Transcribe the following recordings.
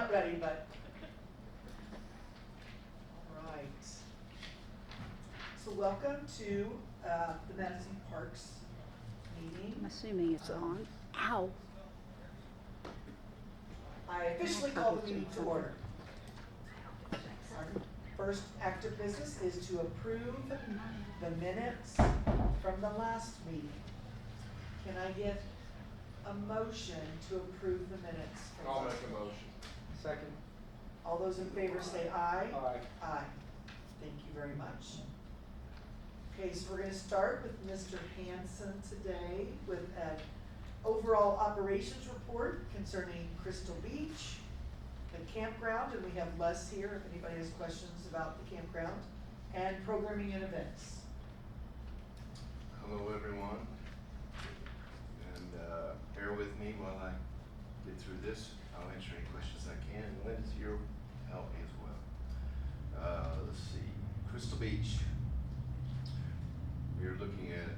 not ready, but. All right. So welcome to the Madison Parks meeting. I'm assuming it's on. Ow. I officially call the meeting to order. Our first act of business is to approve the minutes from the last meeting. Can I get a motion to approve the minutes? from I'll the- make a motion. Second. All those in favor say aye. Aye. Aye. Thank you very much. Okay, so we're gonna start with Mr. Hanson today with an overall operations report concerning Crystal Beach, the campground, and we have Les here if anybody has questions about the campground, and programming and events. Hello, everyone, and bear with me while I get through this. I'll answer any questions I can, and Lynn's here to help me as well. Let's see, Crystal Beach. We are looking at,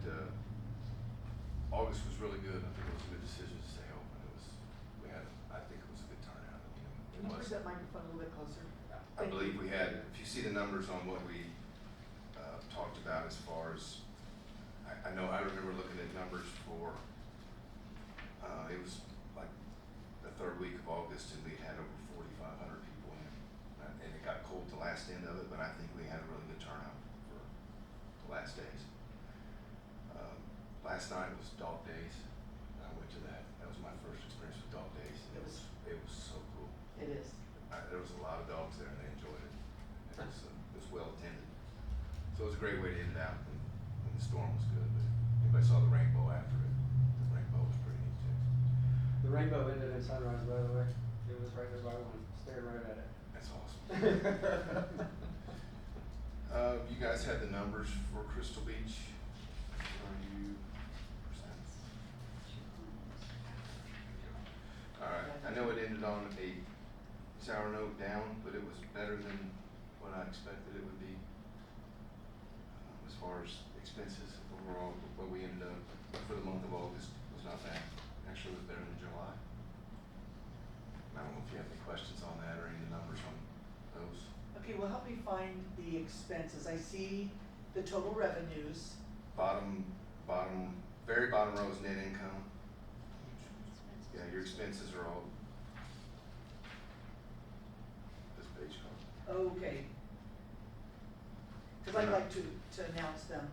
August was really good. I think it was a good decision to stay open. I think it was a good turnout. Can you push that microphone a little bit closer? I believe we had, if you see the numbers on what we talked about as far as, I know, I remember looking at numbers for, it was like the third week of August, and we had over 4,500 people in. And it got cold the last end of it, but I think we had a really good turnout for the last days. Last night was dog days. I went to that. That was my first experience with dog days. And it was so cool. It is. There was a lot of dogs there, and they enjoyed it. It was well attended. So it was a great way to end out, and the storm was good. But anybody saw the rainbow after it? The rainbow was pretty neat too. The rainbow ended in sunrise, by the way. It was right there by one, staring right at it. That's awesome. You guys had the numbers for Crystal Beach. Are you? All right. I know it ended on a sour note down, but it was better than what I expected it would be. As far as expenses overall, what we ended up for the month of August was not bad. Actually, it was better than July. I don't know if you have any questions on that or any of the numbers on those. Okay, well, help me find the expenses. I see the total revenues. Very bottom row is net income. Yeah, your expenses are all this page called. Okay. Cause I'd like to announce them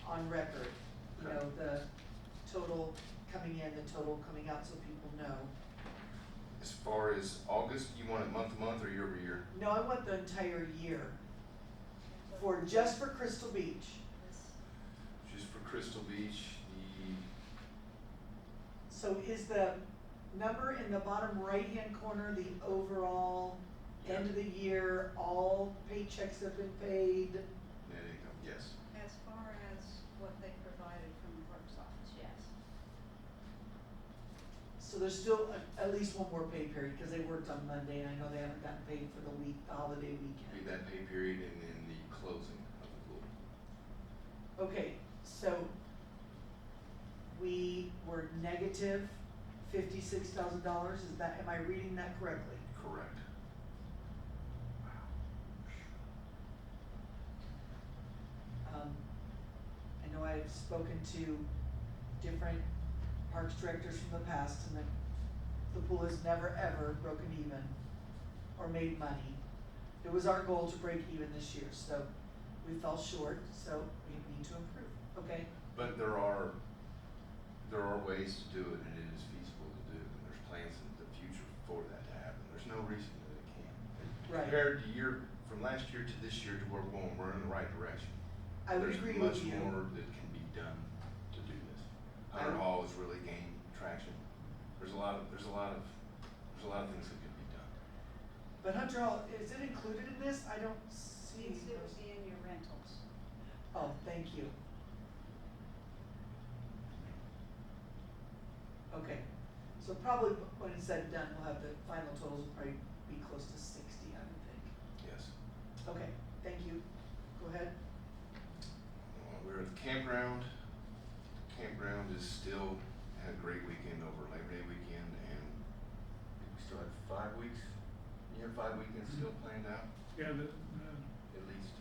on record, you know, the total coming in, the total coming out, so people know. As far as August, you want it month to month or year over year? No, I want the entire year, just for Crystal Beach. Just for Crystal Beach, So is the number in the bottom right-hand corner the overall end of the year, all paychecks have been paid? net income, yes. As far as what they provided from the clerk's office, yes. So there's still at least one more pay period, cause they worked on Monday, and I know they haven't gotten paid for the week, the holiday Be weekend. that pay period and then the closing of the pool. Okay, so we were negative $56,000, is that, am I reading that correctly? Correct. I know I've spoken to different parks directors from the past, and the pool has never ever broken even or made money. It was our goal to break even this year, so we fell short, so we need to improve, okay? But there are ways to do it, and it is feasible to do, and there's plans in the future for that to happen. There's no reason that it can't. Right. Compared to from last year to this year to where we're going, we're in the right direction. I would agree with you. There's much more that can be done to do this. I Hunter would- Hall has really gained traction. There's a lot of things that could be done. But Hunter Hall, is it included in this? I don't see It's those. in your rentals. Oh, thank you. Okay, so probably when it's said and done, we'll have the final totals will probably be close to 60, I would think. Yes. Okay, thank you. Go ahead. We're at the campground. Campground is still had a great weekend over Labor Day weekend, and I think we still have 5 weeks Your 5 weekends still planned out, Yeah, at least?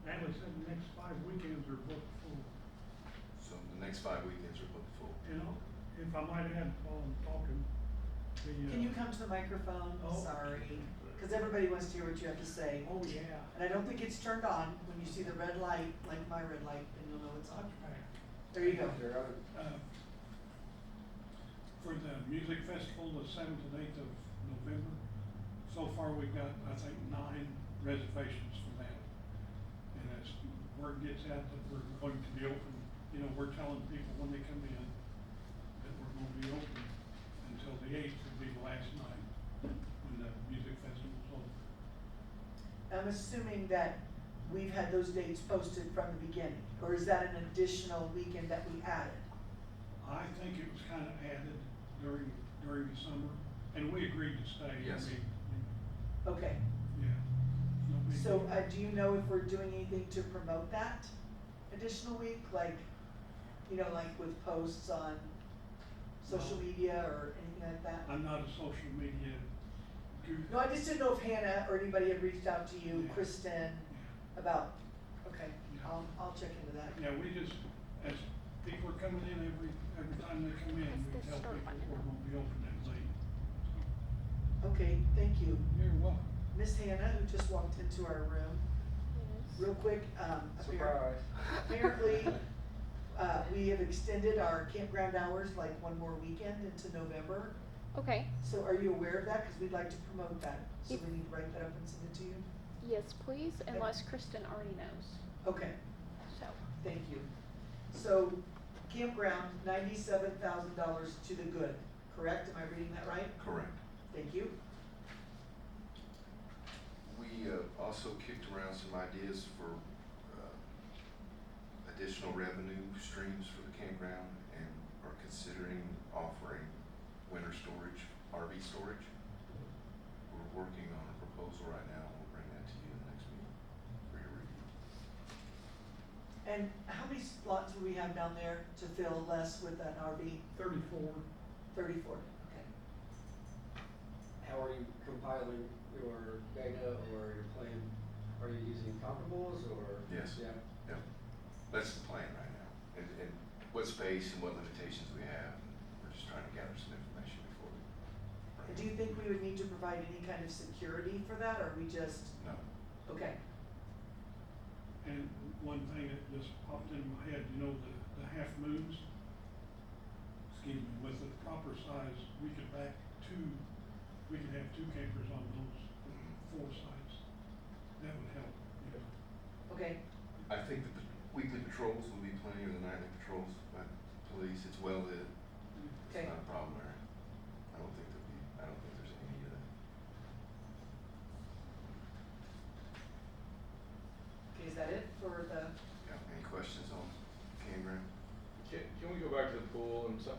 Natalie said the next 5 weekends are booked full. So the next 5 weekends are booked full. You know, if I might add, while I'm talking, Can you come to the microphone? Oh. Sorry, because everybody wants to hear what you have to say. Oh, yeah. And I don't think it's turned on. When you see the red light, like my red light, then you'll know it's on. Okay. There you go. You're on. For the music festival, the 7th and 8th of November, so far we've got, I think, 9 reservations for that. And as word gets out that we're going to be open, you know, we're telling people when they come in that we're going to be open until the 8th will be the last night when the music festival's over. I'm assuming that we've had those dates posted from the beginning, or is that an additional weekend that we added? I think it was kind of added during the summer, and we agreed to stay. Yes. Okay, Yeah. No big so, deal. do you know if we're doing anything to promote that additional week? Like, you know, like with posts on social No. media or anything like that? I'm not a social media guru. No, I just didn't know if Hannah or anybody had reached out to you, Yeah. Kristen, Yeah. about, okay, Yeah. I'll check into that. Yeah, we just, as people are coming in every time they come in, we tell people we're gonna be open that late. Okay, thank you. You're welcome. Miss Hannah, who just walked into our room, real quick, Surprise. apparently, we have extended our campground hours like one more weekend into November. Okay, So are you aware of that? Cause we'd like to promote that, so If- we need to write that up and send it to you? yes, please, unless Kristen already knows, Okay, so. thank you. So campground, $97,000 to the good, correct? Am I reading that right? Correct. Thank you. We also kicked around some ideas for additional revenue streams for the campground and are considering offering winter storage, RV storage. We're working on a proposal right now, we'll bring that to you in the next meeting for your review. And how many slots will we have down there to fill less with an RV? 34. 34, okay. How are you compiling your data or your plan? Are you using comparables or? Yes. Yeah. Yep, that's the plan right now, and what space and what limitations we have, we're just trying to gather some information before we. And do you think we would need to provide any kind of security for that, or we just, No, okay, And one thing that just popped into my head, you know, the half moons, excuse me, with the proper size, we could have 2 campers on those 4 sites. That would help, you know. okay, I think the weekly patrols will be plenty, or the nightly patrols by police, it's well lit, okay. it's not a problem there. I don't think there's any need of that. Okay, is that it for the, Yeah, any questions on campground? Can we go back to the pool and some,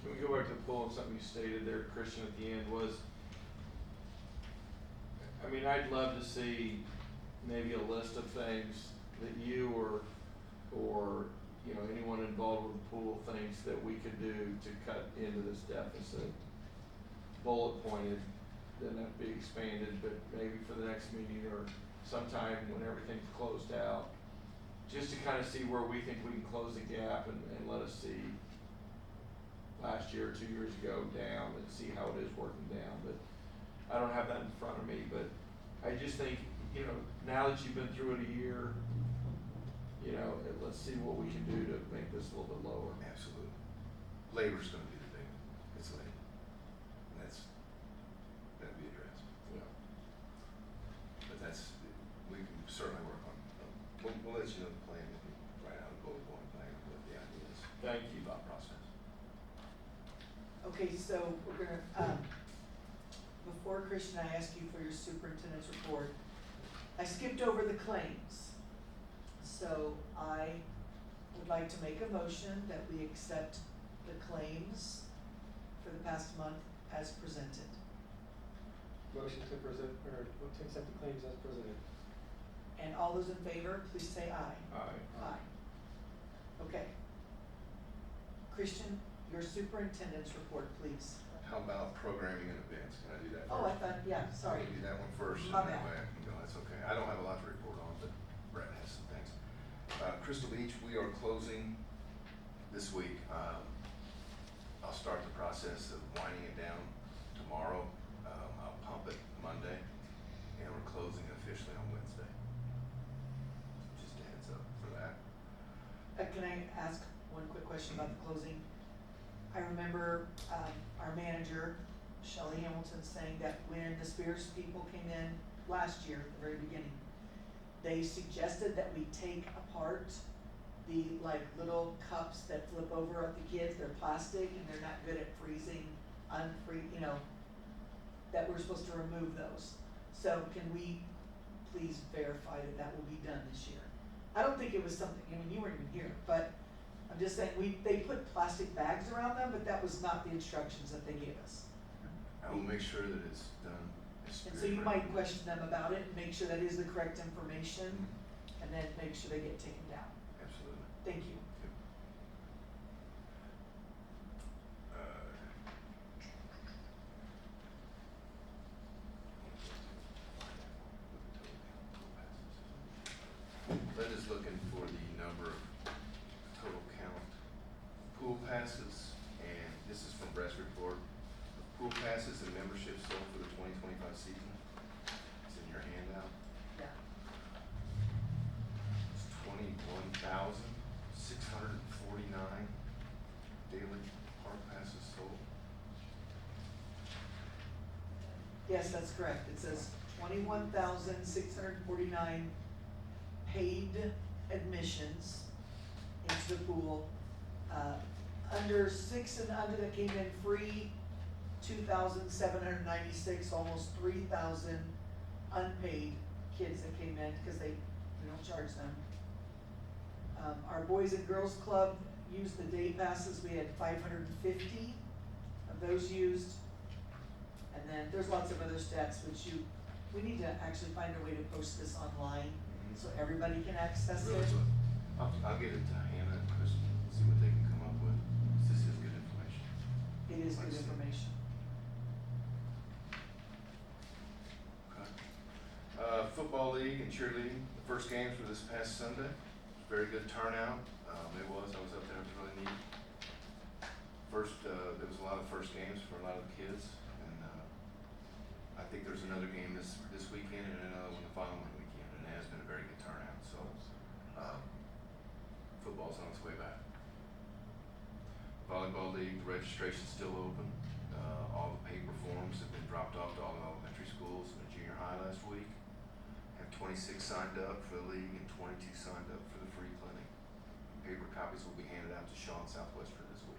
can we go back to the pool and something you stated there, Christian, at the end was, I mean, I'd love to see maybe a list of things that you or, you know, anyone involved with the pool thinks that we could do to cut into this deficit. Bullet pointed, doesn't have to be expanded, but maybe for the next meeting or sometime when everything's closed out, just to kind of see where we think we can close the gap and let us see last year or 2 years ago down and see how it is working down, but I don't have that in front of me, but I just think, you know, now that you've been through it a year, you know, let's see what we can do to make this a little bit lower. Absolutely. Labor's gonna be the big one, it's labor, and that'd be addressed, Yeah. but we can certainly work on, we'll let you know the plan, right now, the going plan, what the idea is. Thank you. Thought process. okay, so we're gonna, before Christian, I ask you for your superintendent's report. I skipped over the claims. So I would like to make a motion that we accept the claims for the past month as presented. Motion to present, or to accept the claims as presented. And all those in favor, please say aye. Aye. Aye. Okay. Christian, your superintendent's report, please. How about programming and events, can I do that first? Oh, I thought yeah, sorry. I'll do that one first, and My that bad. way I can go, that's okay. I don't have a lot to report on, but Brett has some things. Crystal Beach, we are closing this week. I'll start the process of winding it down tomorrow. I'll pump it Monday, and we're closing officially on Wednesday. Just a heads up for that. Can I ask one quick question about the closing? I remember, our manager, Shelley Hamilton, saying that when the Spears people came in last year, at the very beginning, they suggested that we take apart the like little cups that flip over at the kids, they're plastic and they're not good at freezing, that we're supposed to remove those. So can we please verify that that will be done this year? I don't think it was something, I mean, you weren't even here, but I'm just saying, they put plastic bags around them, but that was not the instructions that they gave us. I will make sure that it's done. And so you might question them about it, and make sure that is the correct information, and then make sure they get taken down. Absolutely. Thank you. Linda's looking for the number of total count pool passes, and this is from Brett's report. Pool passes and memberships sold for the 2025 season. It's in your handout. Yeah. It's 21,649 daily park passes sold. Yes, that's correct. It says 21,649 paid admissions into the pool. Under 6 and under that came in free, 2,796, almost 3,000 unpaid kids that came in because we don't charge them. Our Boys and Girls Club used the day passes. We had 550 of those used. And then there's lots of other stats we need to actually find a way to post this online so everybody can access Really it. good. I'll get it to Hannah and Kristen, see what they can come up with. This is good information. It is good information. Okay. Football league and cheerleading, the first games were this past Sunday. Very good turnout. I was up there, it was really neat. There was a lot of first games for a lot of the kids, and I think there's another game this weekend and another one the following weekend, and it has been a very good turnout, so football's on its way back. Volleyball league, the registration's still open. All the paper forms have been dropped off to all the elementary schools and the junior high last week. Have 26 signed up for the league and 22 signed up for the free clinic. Paper copies will be handed out to Shaw and Southwestern this week.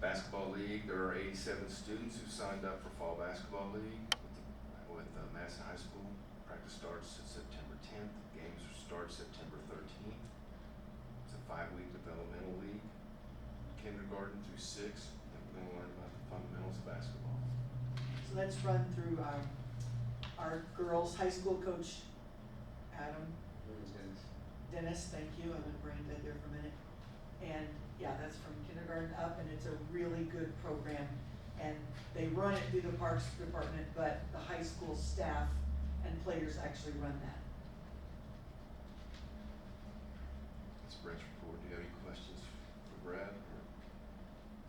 Basketball league, there are 87 students who signed up for fall basketball league with Madison High School. Practice starts September 10th. Games start September 13th. It's a 5-week developmental league, kindergarten through 6. And we're going to learn about the fundamentals of basketball. So let's run through our girls' high school coach, Adam Dennis, thank you. I went brain dead there for a minute. And yeah, that's from kindergarten up, and it's a really good program. And they run it through the Parks Department, but the high school staff and players actually run that. That's Brett's report. Do you have any questions for Brett, or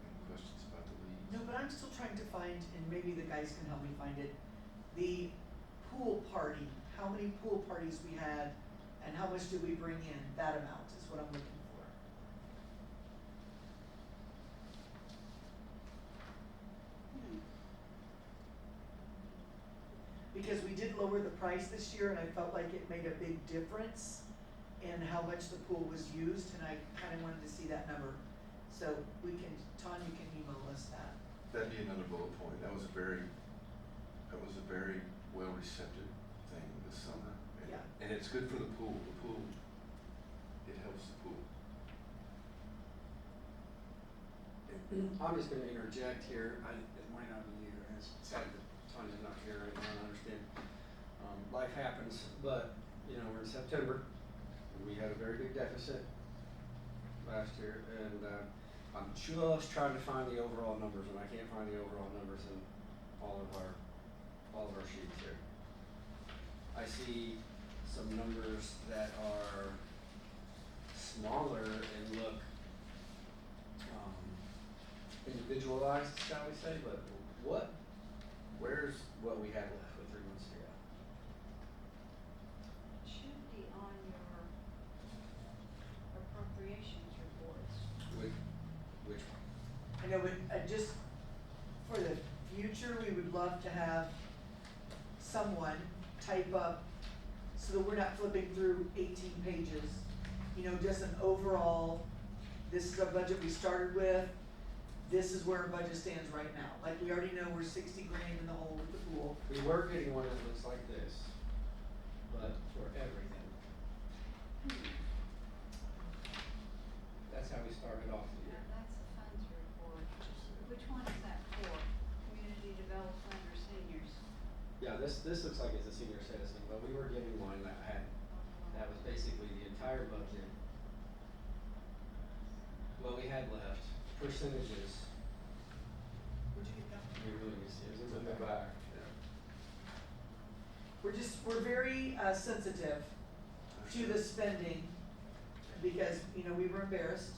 any questions about the league? No, but I'm still trying to find, and maybe the guys can help me find it, the pool party, how many pool parties we had, and how much did we bring in? That amount is what I'm looking for. Because we did lower the price this year, and I felt like it made a big difference in how much the pool was used, and I kinda wanted to see that number. So Tanya can email us that. That'd be another bullet point. That was a very well receptive thing this summer. And, Yeah. and it's good for the pool. The pool, it helps the pool. I'm just gonna interject here, it might not be you, and it's sad that Tanya's not here right now, I understand. Life happens, but, we're in September, and we had a very big deficit last year, and, I'm just trying to find the overall numbers, and I can't find the overall numbers in all of our sheets here. I see some numbers that are smaller and look, individualized, shall we say, but where's what we had left with 3 months to go? It should be on your appropriations reports. Which one? I know, but just for the future, we would love to have someone type up, so that we're not flipping through 18 pages. You know, just an overall, this is our budget we started with, this is where our budget stands right now. Like, we already know we're 60 grand in the hole with the pool. We were getting one that looks like this, but for everything. That's how we started off the year. That's the funds report. Which one is that for? Community development or seniors? Yeah, this looks like it's a senior citizen, but we were getting one that was basically the entire budget. What we had left, percentages. Where'd you get that? We really need to see it. It's in the back. Yeah. We're very sensitive to the spending, because, you know, we were embarrassed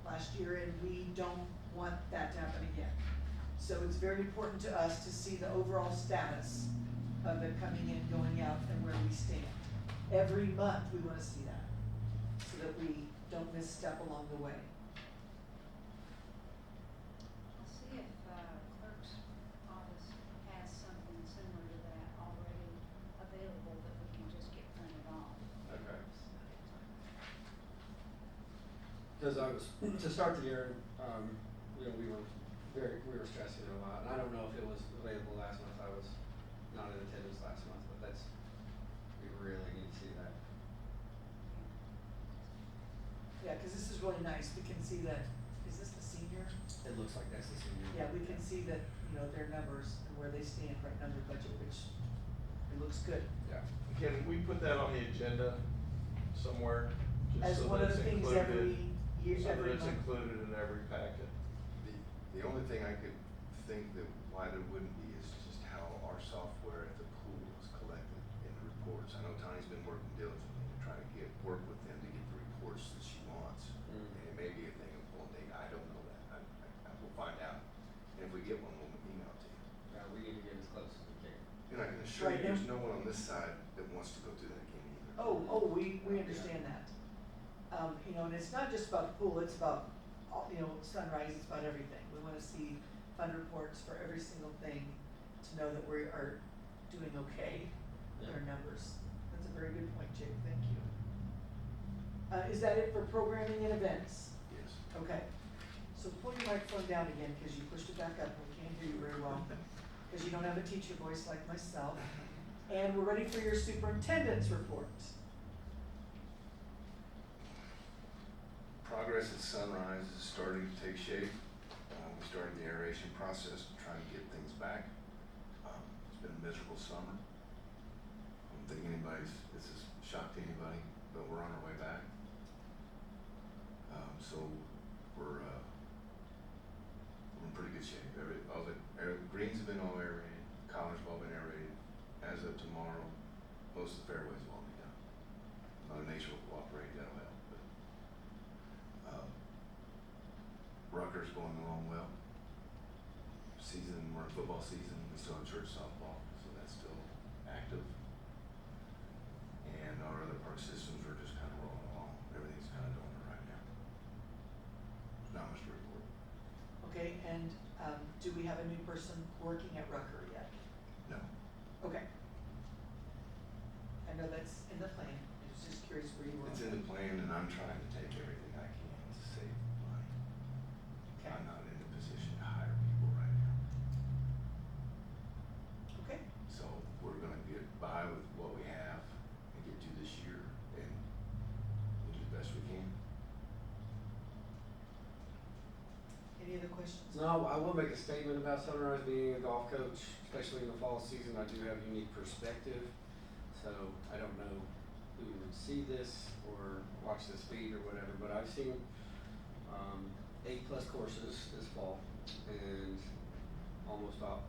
last year and we don't want that to happen again. So it's very important to us to see the overall status of it coming in, going out, and where we stand. Every month, we wanna see that, so that we don't misstep along the way. I'll see if clerk's office has something similar to that already available that we can just get printed off. Okay. Because to start the year, you know, we were stressing it a lot, and I don't know if it was available last month. I was not in attendance last month, but we really need to see that. Yeah, cause this is really nice, we can see that, is this the senior? It looks like that's the senior. Yeah, we can see that, you know, their numbers and where they stand right now in their budget, which, it looks good. Yeah. Can we put that on the agenda somewhere? As Just so one that of the it's things included, every year, so that every it's month. included in every packet. The only thing I could think that why there wouldn't be is just how our software at the pool is collected in the reports. I know Tony's been working diligently to try to work with them to get the reports that she wants. Mm. And it may be a thing of pulling data, I don't know that, I will find out. And if we get one, we'll email it to you. We need to get as close as we can. And I can assure Right, you, there's and- no one on this side that wants to go through that again either. We understand that. You know, and it's not just about the pool, it's about, all, you know, Sunrise, it's about everything. We wanna see fund reports for every single thing to know that we are doing okay with our numbers. That's a very good point, Jake, thank you. Is that it for programming and events? Yes. Okay, so pull your microphone down again, cause you pushed it back up, and we can't hear you very well, cause you don't have a teacher voice like myself. And we're ready for your superintendent's report. Progress at Sunrise is starting to take shape. We started the aeration process to try to get things back. It's been a miserable summer. I don't think this is a shock to anybody, but we're on our way back. So we're in pretty good shape. Greens have been all aerated, collars have all been aerated. As of tomorrow, most of the fairways will all be done. Mother Nature will cooperate, that'll help. Rutgers going along well. We're in football season, we still have church softball, so that's still active. And our other park systems are just kind of rolling along, everything's kind of dormant right now. There's not much to report. Okay, and, do we have a new person working at Rucker yet? No. Okay. I know that's in the plan, I was just curious where you were. It's in the plan and I'm trying to take everything I can to save money. Okay. I'm not in a position to hire people right now. Okay, So we're gonna get by with what we have and get to this year and we'll do the best we can. any other questions? No, I will make a statement about Sunrise being a golf coach, especially in the fall season. I do have unique perspective. So I don't know who would see this or watch this feed or whatever, but I've seen 8+ courses this fall, and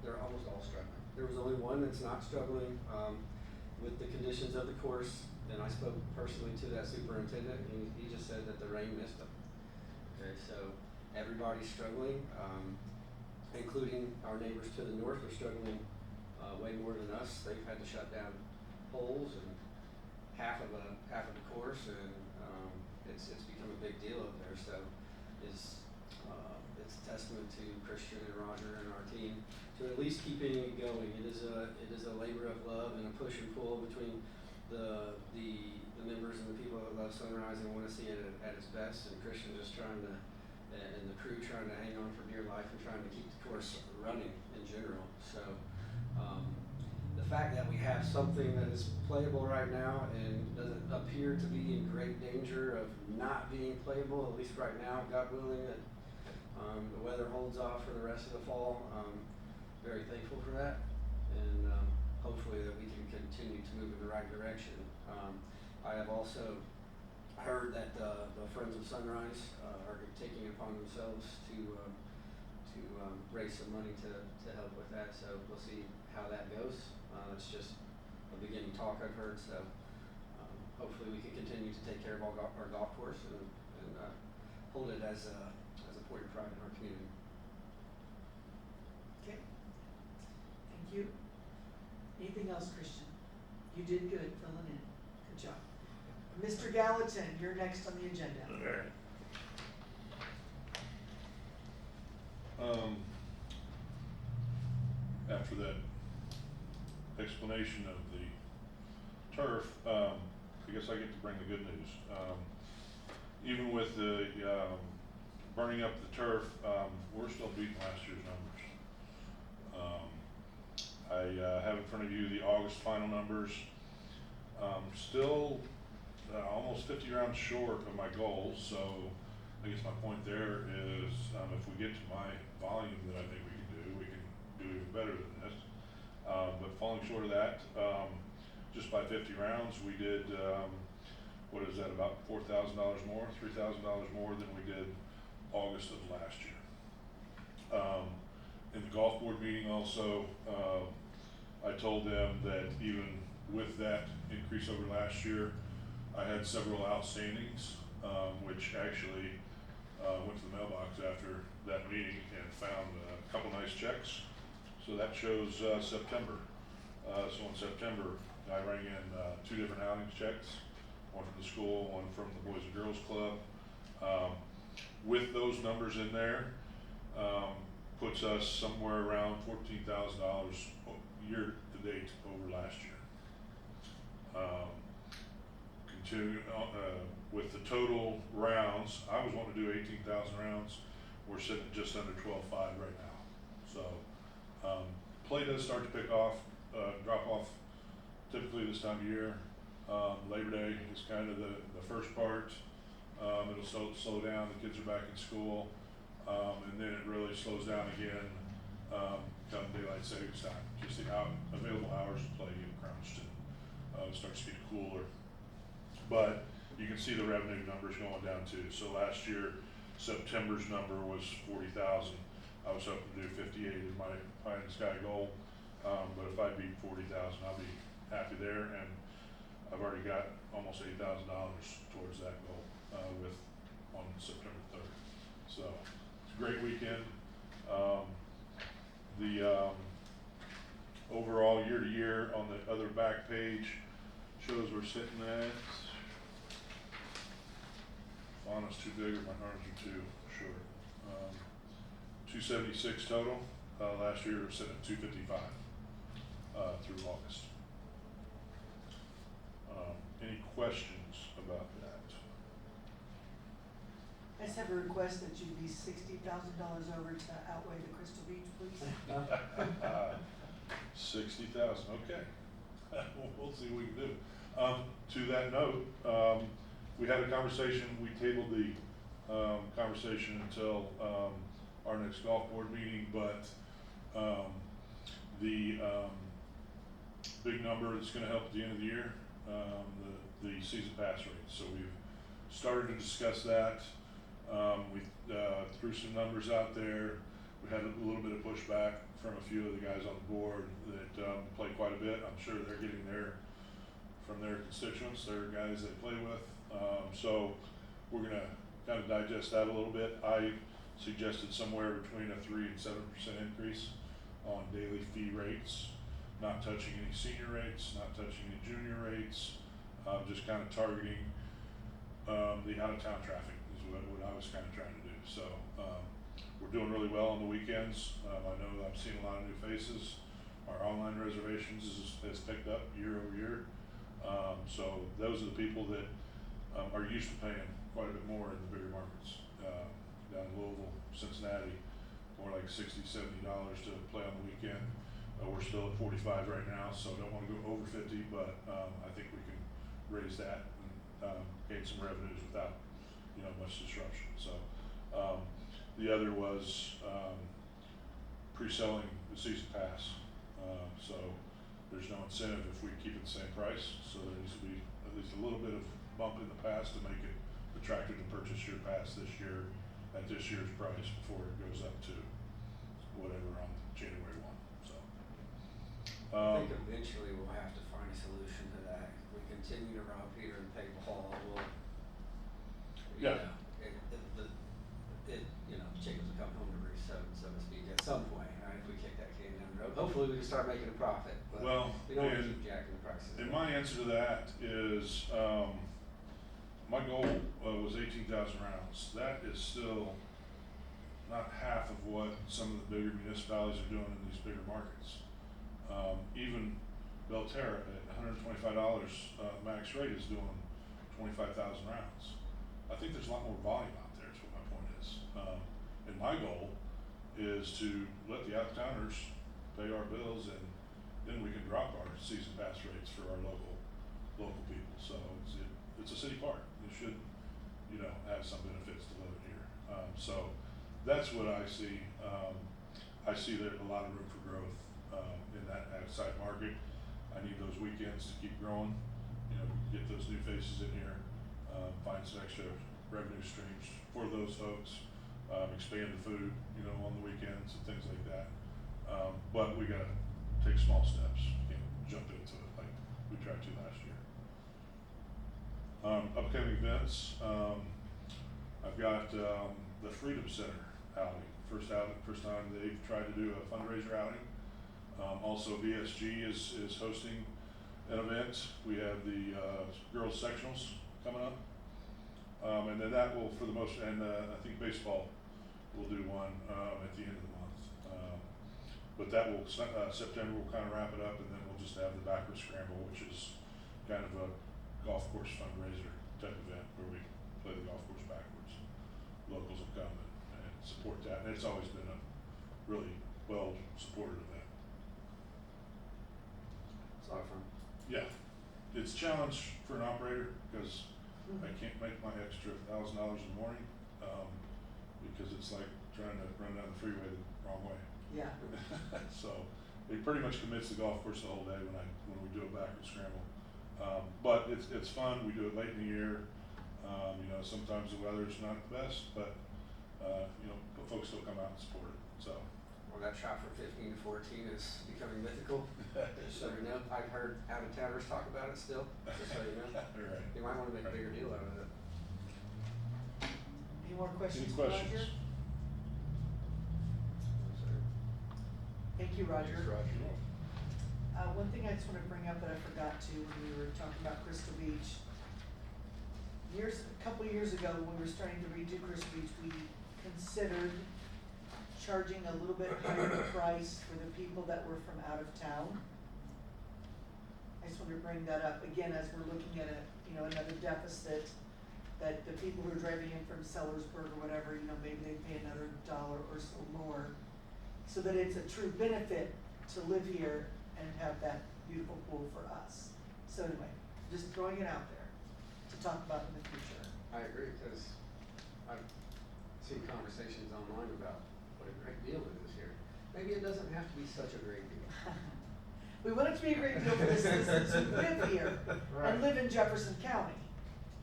they're almost all struggling. There was only one that's not struggling with the conditions of the course, and I spoke personally to that superintendent, and he just said that the rain missed them. Okay, so everybody's struggling, including our neighbors to the north are struggling way more than us. They've had to shut down poles and half of the course, and it's become a big deal up there. So it's a testament to Christian and Roger and our team to at least keeping it going. It is a labor of love and a push and pull between the members and the people that love Sunrise and want to see it at its best, and Christian just trying to, and the crew trying to hang on for dear life and trying to keep the course running in general. So the fact that we have something that is playable right now and doesn't appear to be in great danger of not being playable, at least right now, God willing, that the weather holds off for the rest of the fall. Very thankful for that, and hopefully that we can continue to move in the right direction. I have also heard that the Friends of Sunrise are taking it upon themselves to raise some money to help with that. So we'll see how that goes. It's just a beginning talk I've heard. So hopefully we can continue to take care of our golf course and hold it as a point of pride in our community. Okay, thank you. Anything else, Christian? You did good filling in. Good job. Mr. Gallatin, you're next on the agenda. Okay. After that explanation of the turf, I guess I get to bring the good news. Even with the burning up the turf, we're still beating last year's numbers. I have in front of you the August final numbers. Still almost 50 rounds short of my goals, so I guess my point there is if we get to my volume that I think we can do even better than this. But falling short of that, just by 50 rounds, we did, what is that, about $4,000 more, $3,000 more than we did August of last year. In the golf board meeting also, I told them that even with that increase over last year, I had several outstandings, which actually went to the mailbox after that meeting and found a couple nice checks. So that shows September. So in September, I rang in 2 different outings checks, one from the school, one from the Boys and Girls Club. With those numbers in there, puts us somewhere around $14,000 year to date over last year. With the total rounds, I was wanting to do 18,000 rounds. We're sitting at just under 12.5 right now. So play does start to drop off typically this time of year. Labor Day is kind of the first part. It'll slow down, the kids are back in school, and then it really slows down again come daylight savings time. Just the available hours to play get crunched, and it starts to get cooler. But you can see the revenue numbers going down too. So last year, September's number was 40,000. I was hoping to do 58 as my pie in the sky goal. But if I beat 40,000, I'll be happy there. And I've already got almost $8,000 towards that goal on September 3rd. So it's a great weekend. The overall year to year on the other back page shows we're sitting at, font is too big or my arms are too short. 276 total. Last year we were sitting at 255 through August. Any questions about that? I just have a request that you be $60,000 over to outweigh the Crystal Beach, please. 60,000, okay. We'll see what we can do. To that note, we had a conversation, we tabled the conversation until our next golf board meeting, but the big number that's gonna help at the end of the year, the season pass rate. So we've started to discuss that. We threw some numbers out there. We had a little bit of pushback from a few of the guys on the board that play quite a bit. I'm sure they're getting from their constituents, their guys they play with. So we're gonna kind of digest that a little bit. I suggested somewhere between a 3 and 7% increase on daily fee rates, not touching any senior rates, not touching any junior rates, just kind of targeting the out-of-town traffic is what I was kind of trying to do. So we're doing really well on the weekends. I know that I've seen a lot of new faces. Our online reservations has picked up year over year. So those are the people that are used to paying quite a bit more in the bigger markets. Down in Louisville, Cincinnati, more like $60, $70 to play on the weekend. We're still at 45 right now, so don't want to go over 50, but I think we can raise that and gain some revenues without, much disruption. So the other was pre-selling the season pass. So there's no incentive if we keep it the same price. So there needs to be at least a little bit of bump in the pass to make it attractive to purchase your pass this year at this year's price before it goes up to whatever on January 1. So I think eventually we'll have to find a solution to that. If we continue to rob Peter and pay Paul, we'll, Yeah. chickens will come home to roost, so to speak, at some point, right? If we kick that can down the road, hopefully we can start making a profit, but Well, we don't want to and- keep jacking the prices. And my answer to that is, my goal was 18,000 rounds. That is still not half of what some of the bigger municipalities are doing in these bigger markets. Even Belterra at $125 max rate is doing 25,000 rounds. I think there's a lot more volume out there, is what my point is. And my goal is to let the out-of-towners pay our bills, and then we can drop our season pass rates for our local people. So it's a city park. It should, have some benefits to living here. So that's what I see. I see there's a lot of room for growth in that outside market. I need those weekends to keep growing. Get those new faces in here, find some extra revenue streams for those folks, expand the food, on the weekends and things like that. But we gotta take small steps. Can't jump into it like we tried to last year. Upcoming events, I've got the Freedom Center outing. First time they've tried to do a fundraiser outing. Also VSG is hosting an event. We have the girls sectionals coming up. And then that will, for the most, and I think baseball will do one at the end of the month. But that will, September will kind of wrap it up, and then we'll just have the backwards scramble, which is kind of a golf course fundraiser type event where we play the golf course backwards. Locals will come and support that, and it's always been a really well supported event. It's a lot of fun. Yeah, it's a challenge for an operator because I can't make my extra $1,000 in the morning, because it's like trying to run down the freeway the wrong way. Yeah. So it pretty much commits the golf course the whole day when we do a backward scramble. But it's fun. We do it late in the year. Sometimes the weather's not the best, but folks still come out and support it. So. Well, that shot from 15 to 14 is becoming mythical. Just so you know, I've heard out-of-towners talk about it still, just so you know. Right. You might want to make a bigger deal out of it. Any more questions Any for questions? Roger? Thank you, Roger. Thanks, Roger. One thing I just want to bring up that I forgot to when we were talking about Crystal Beach. A couple years ago, when we were starting to redo Crystal Beach, we considered charging a little bit higher price for the people that were from out of town. I just wanted to bring that up again as we're looking at another deficit, that the people who are driving in from Sellersburg or whatever, maybe they pay another $1 or so more, so that it's a true benefit to live here and have that beautiful pool for us. So anyway, just throwing it out there to talk about in the future. I agree, because I've seen conversations online about what a great deal it is here. Maybe it doesn't have to be such a great deal. We want it to be a great deal for the citizens who live here Right. and live in Jefferson County.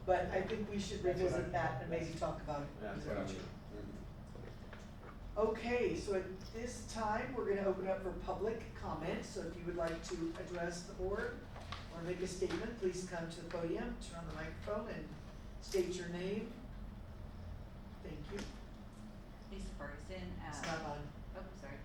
But I think we should That's what revisit I- that and maybe talk about it in That's the what I future. mean. Okay, so at this time, we're gonna open up for public comment, so if you would like to address the board or make a statement, please come to the podium, turn on the microphone and state your name. Thank you. Lisa Ferguson, It's not on, oh, sorry,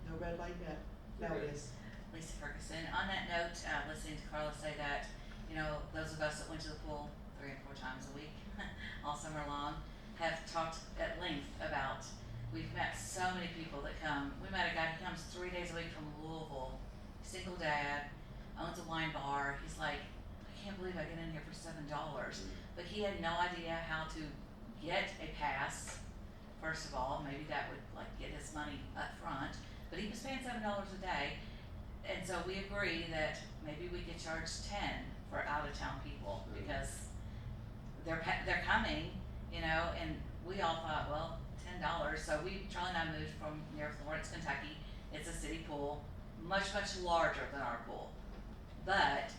no red light yet. Now it is. Lisa Ferguson. On that note, listening to Carla say that, you know, those of us that went to the pool 3 and 4 times a week, all summer long, have talked at length about, we've met so many people that come. We met a guy who comes 3 days a week from Louisville, single dad, owns a wine bar. He's like, I can't believe I get in here for $7. But he had no idea how to get a pass. First of all, maybe that would like get his money up front, but he was paying $7 a day. And so we agreed that maybe we could charge 10 for out of town people because they're coming, you know, and we all thought, well, $10. So Charlie and I moved from near Florence, Kentucky. It's a city pool, much larger than our pool. But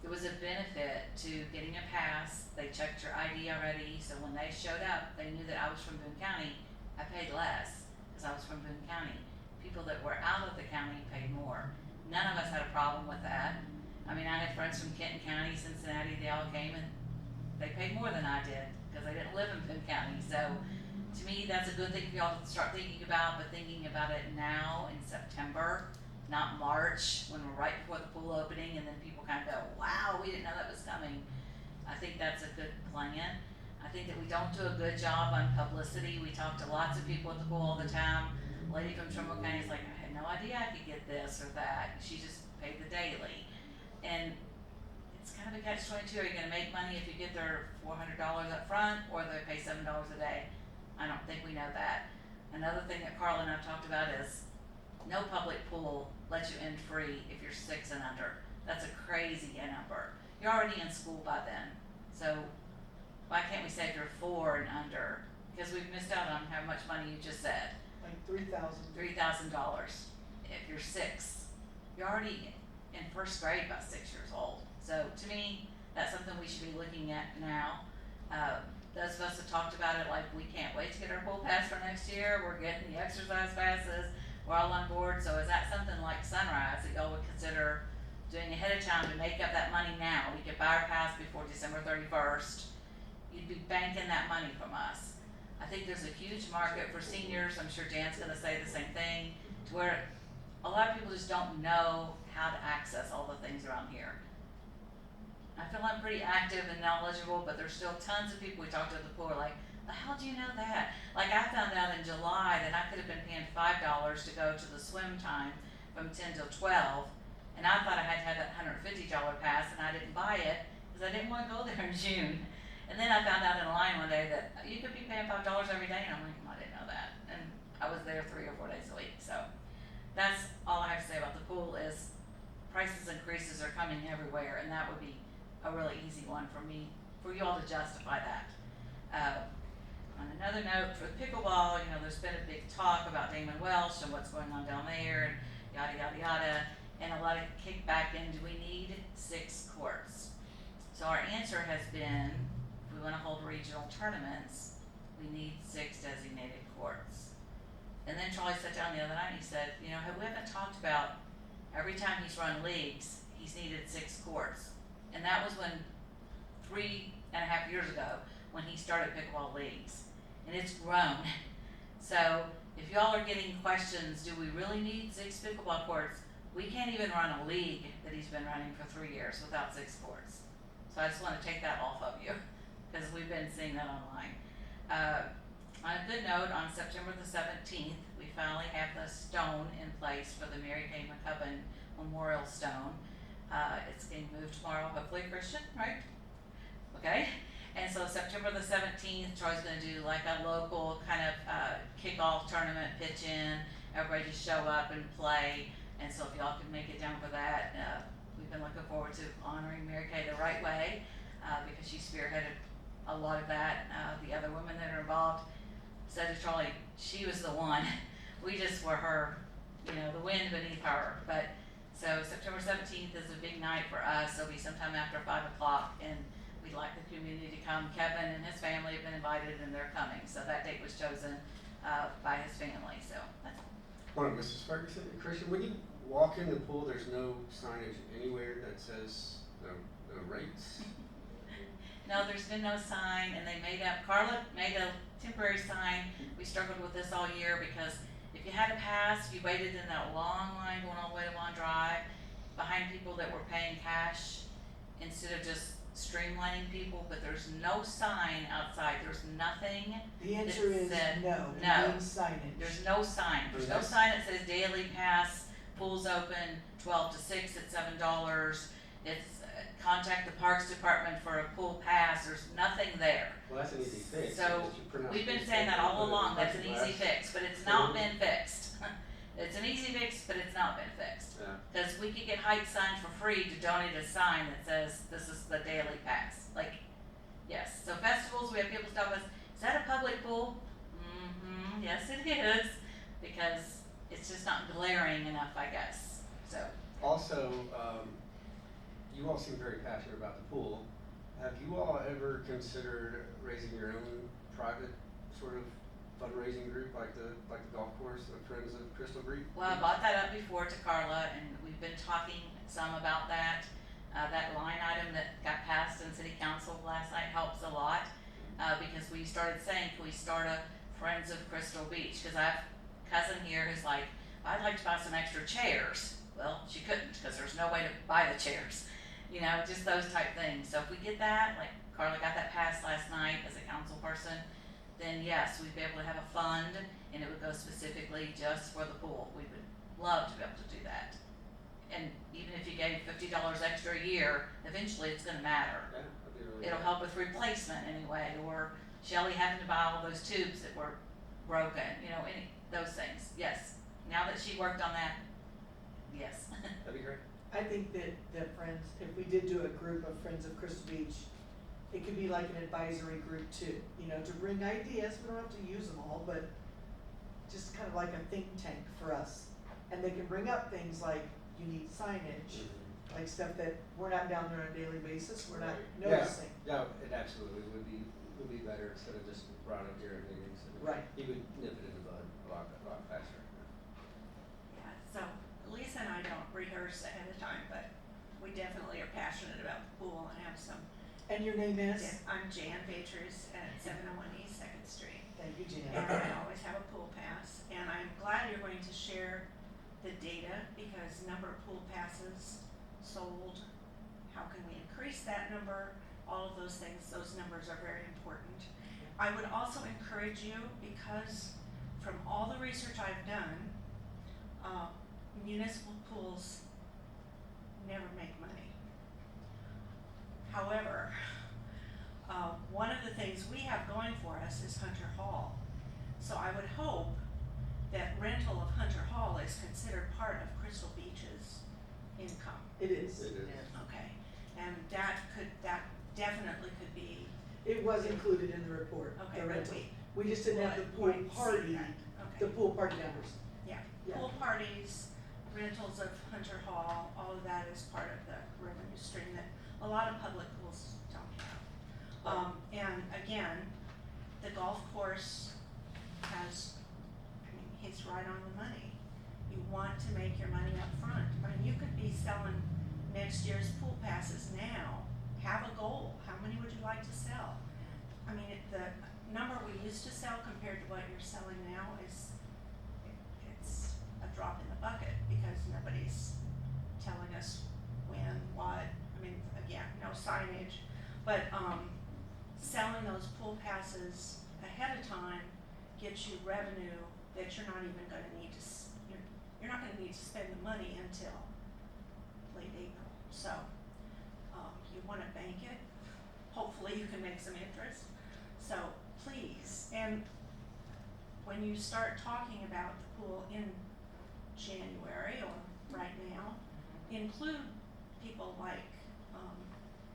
there was a benefit to getting a pass. They checked your ID already, so when they showed up, they knew that I was from Boone County. I paid less because I was from Boone County. People that were out of the county paid more. None of us had a problem with that. I mean, I had friends from Kenton County, Cincinnati, they all came and they paid more than I did because they didn't live in Boone County. So to me, that's a good thing for y'all to start thinking about, but thinking about it now in September, not March, when we're right before the pool opening and then people kind of go, wow, we didn't know that was coming. I think that's a good plan. I think that we don't do a good job on publicity. We talk to lots of people at the pool all the time. A lady from Trumbull County is like, I had no idea I could get this or that. She just paid the daily. And it's kind of a catch-22. Are you gonna make money if you get their $400 up front or they pay $7 a day? I don't think we know that. Another thing that Carla and I talked about is no public pool lets you in free if you're 6 and under. That's a crazy number. You're already in school by then. So why can't we say if you're 4 and under? Because we've missed out on how much money you just said. Like $3,000. $3,000. If you're 6, you're already in first grade by 6 years old. So to me, that's something we should be looking at now. Those of us have talked about it like we can't wait to get our pool pass for next year. We're getting the exercise passes. We're all on board. So is that something like Sunrise that y'all would consider doing ahead of time to make up that money now? We could buy our pass before December 31st. You'd be banking that money from us. I think there's a huge market for seniors. I'm sure Dan's gonna say the same thing, to where a lot of people just don't know how to access all the things around here. I feel I'm pretty active and knowledgeable, but there's still tons of people we talk to at the pool are like, well, how do you know that? Like I found out in July that I could have been paying $5 to go to the swim time from 10 till 12, and I thought I had to have that $150 pass, and I didn't buy it because I didn't want to go there in June. And then I found out in a line one day that you could be paying $5 every day, and I'm like, I didn't know that. And I was there 3 or 4 days a week. So that's all I have to say about the pool is prices increases are coming everywhere, and that would be a really easy one for me, for you all to justify that. On another note, for pickleball, you know, there's been a big talk about Damon Welsh and what's going on down there, and yada, yada, yada, and a lot of kickback in, do we need 6 courts? So our answer has been, if we wanna hold regional tournaments, we need 6 designated courts. And then Charlie sat down the other night and he said, you know, we haven't talked about, every time he's run leagues, he's needed 6 courts. And that was when 3.5 years ago, when he started pickleball leagues. And it's grown. So if y'all are getting questions, do we really need 6 pickleball courts? We can't even run a league that he's been running for 3 years without 6 courts. So I just wanna take that off of you, because we've been seeing that online. On a good note, on September the 17th, we finally have the stone in place for the Mary Kay McCubbin Memorial Stone. It's getting moved tomorrow, hopefully Christian, right? Okay, and so September the 17th, Troy's gonna do like a local kind of kickoff tournament, pitch in, everybody just show up and play. And so if y'all can make it down for that, we've been looking forward to honoring Mary Kay the right way, because she spearheaded a lot of that. The other women that are involved said to Charlie, she was the one. We just were her, you know, the wind beneath her. But so September 17th is a big night for us. It'll be sometime after 5 o'clock, and we'd like the community to come. Kevin and his family have been invited and they're coming, so that date was chosen, by his family, so that's all. Hold on, Mrs. Ferguson, Christian, when you walk in the pool, there's no signage anywhere that says the rates? No, there's been no sign, and Carla made a temporary sign. We struggled with this all year because if you had a pass, you waited in that long line going all the way to Long Drive behind people that were paying cash instead of just streamlining people, but there's no sign outside, there's nothing. The answer is said no, no. it means signage. There's no sign, there's no sign that says daily pass, pool's open 12 to 6 at $7. It's, contact the Parks Department for a pool pass, there's nothing there. Well, that's an easy fix. So, Just you pronounce we've been it, saying that all put it in along, that's an plexiglass. easy fix, but it's not been fixed. It's an easy fix, but it's not been fixed. Yeah. Cause we could get Heights signs for free to donate a sign that says, this is the daily pass, like, yes, so festivals, we have people stop us, is that a public pool? Mm-hmm, yes it is, because it's just not glaring enough, I guess, so. Also, you all seem very passionate about the pool. Have you all ever considered raising your own private sort of fundraising group like the golf course, the Friends of Crystal Beach? Well, I brought that up before to Carla, and we've been talking some about that. That line item that got passed in city council last night helps a lot, because we started saying, can we start a Friends of Crystal Beach? Cause I have a cousin here who's like, I'd like to buy some extra chairs. Well, she couldn't, cause there's no way to buy the chairs. You know, just those type things. So if we get that, like Carla got that passed last night as a council person, then yes, we'd be able to have a fund and it would go specifically just for the pool. We would love to be able to do that. And even if you gave $50 extra a year, eventually it's gonna matter. Yeah, that'd be really It'll good. help with replacement anyway, or Shelley having to buy all those tubes that were broken, you know, those things, yes. Now that she worked on that, yes. That'd be great. I think that Friends, if we did do a group of Friends of Crystal Beach, it could be like an advisory group too, you know, to bring ideas, we don't have to use them all, but just kind of like a think tank for us. And they can bring up things like, you need signage, like stuff that we're not down there on a daily basis, we're not Right. noticing. Yeah, it absolutely would be better instead of just brought up here at meetings. Right. You would nip it in the bud a lot faster. Yeah, so Lisa and I don't rehearse ahead of time, but we definitely are passionate about the pool and have some. And your name is? Yeah, I'm Jan Baters at 701 East Second Street. Thank you, Jan. And I always have a pool pass, and I'm glad you're going to share the data because number of pool passes sold, how can we increase that number, all of those things, those numbers are very important. I would also encourage you, because from all the research I've done, municipal pools never make money. However, one of the things we have going for us is Hunter Hall. So I would hope that rental of Hunter Hall is considered part of Crystal Beach's income. It is. It is. Okay, and that definitely could be, It was included in the report, okay, the but rental. We just didn't have the pool wait, see party, that. the Okay, pool party numbers. yeah, Yeah. pool parties, rentals of Hunter Hall, all of that is part of the revenue stream that a lot of public pools don't have. And again, the golf course has, I mean, he's right on the money. You want to make your money up front. I mean, you could be selling next year's pool passes now, have a goal, how many would you like to sell? I mean, the number we used to sell compared to what you're selling now is, it's a drop in the bucket because nobody's telling us when, what, I mean, again, no signage. But, selling those pool passes ahead of time gets you revenue that you're not even gonna need to, you're not gonna need to spend the money until late April. So, you wanna bank it, hopefully you can make some interest. So please, and when you start talking about the pool in January or right now, include people like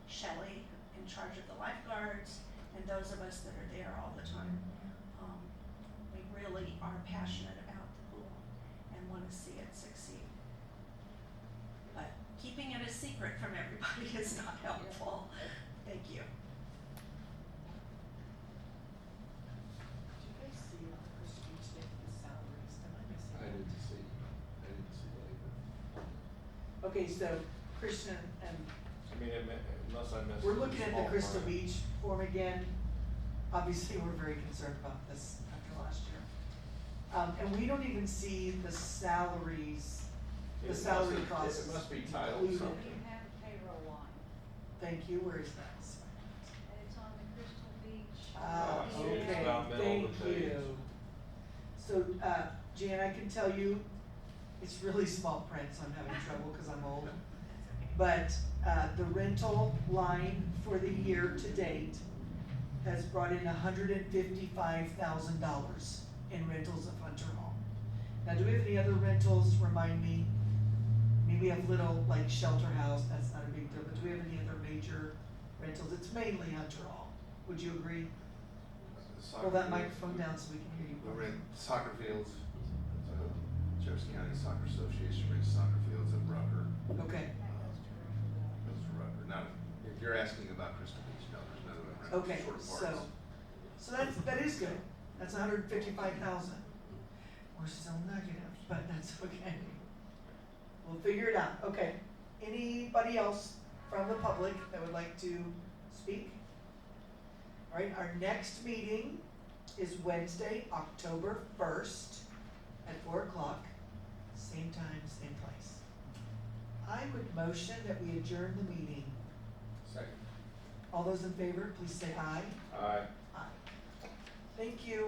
Shelley in charge of the lifeguards and those of us that are there all the time. We really are passionate about the pool and want to see it succeed. But keeping it a secret from everybody is not helpful. Thank you. Okay, so Christian and, I mean, unless I missed. we're looking at the small Crystal print. Beach form again. Obviously, we're very concerned about this after last year. And we don't even see the salaries, It the must salary have- costs. It must be titled included. something. You have a payroll line, Thank you, where is that? and it's on the Crystal Beach. Ah, see, it's okay, about middle thank of the page. you. So, Jan, I can tell you, it's really small print, so I'm having trouble because I'm old. But, the rental line for the year to date has brought in $155,000 in rentals of Hunter Hall. Now, do we have any other rentals, remind me? Maybe we have little, like Shelter House, that's not a big deal, but do we have any other major rentals? It's mainly Hunter Hall, would you agree? Pull that microphone down so we can hear you. We rent soccer fields, Jefferson County Soccer Association rents soccer fields at Rucker. Okay, That goes to Roosevelt. Those are Rucker. Now, if you're asking about Crystal Beach, no, there's no rent okay, short parts. so that is good, that's $155,000. We're still negative, but that's okay. We'll figure it out, okay. Anybody else from the public that would like to speak? All right, our next meeting is Wednesday, October 1st at 4:00, same time, same place. I would motion that we adjourn the meeting. Second. All those in favor, please say aye. Aye. Aye. Thank you.